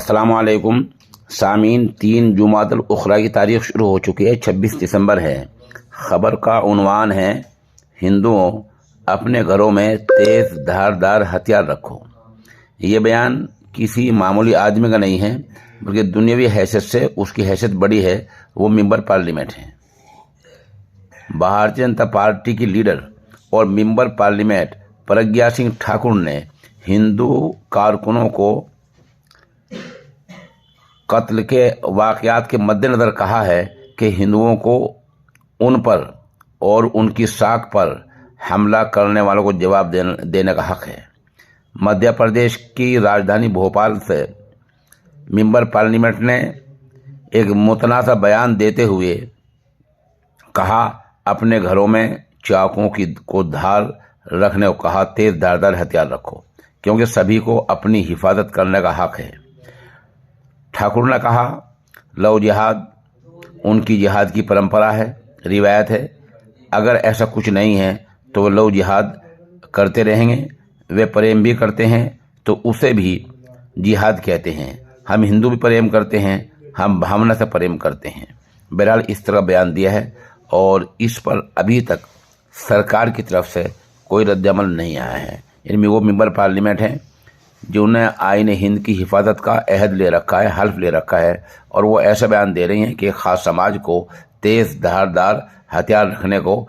अस्सलामुअलैकुम सामीन। 3 जुमातुल उखरा की तारीख शुरू हो चुकी है, 26 दिसंबर है। ख़बर का उन्वान है, हिंदुओं अपने घरों में तेज़ धारदार हथियार रखो। ये बयान किसी मामूली आदमी का नहीं है, बल्कि दुनियावी हैसियत से उसकी हैसियत बड़ी है। वो मेंबर पार्लियामेंट हैं। भारतीय जनता पार्टी की लीडर और मेंबर पार्लियामेंट प्रज्ञा सिंह ठाकुर ने हिंदू कारकुनों को कत्ल के वाक़यात के मद्देनज़र कहा है कि हिंदुओं को उन पर और उनकी साख पर हमला करने वालों को जवाब देने का हक है। मध्य प्रदेश की राजधानी भोपाल से मेंबर पार्लियामेंट ने एक मुतनाज़ा बयान देते हुए कहा, अपने घरों में चाकुओं को धार रखने को कहा, तेज़ धारदार हथियार रखो, क्योंकि सभी को अपनी हिफाजत करने का हक है। ठाकुर ने कहा, लव जिहाद उनकी जिहाद की परंपरा है, रिवायत है। अगर ऐसा कुछ नहीं है तो वो लव जिहाद करते रहेंगे। वे प्रेम भी करते हैं तो उसे भी जिहाद कहते हैं। हम हिंदू भी प्रेम करते हैं, हम भावना से प्रेम करते हैं। बहरहाल इस तरह बयान दिया है और इस पर अभी तक सरकार की तरफ से कोई रद्दअमल नहीं आया है। इनमें वो मेंबर पार्लियामेंट हैं जिन्होंने आईन हिंद की हिफाजत का अहद ले रखा है, हल्फ ले रखा है, और वो ऐसा बयान दे रही हैं कि ख़ास समाज को तेज़ धारदार हथियार रखने को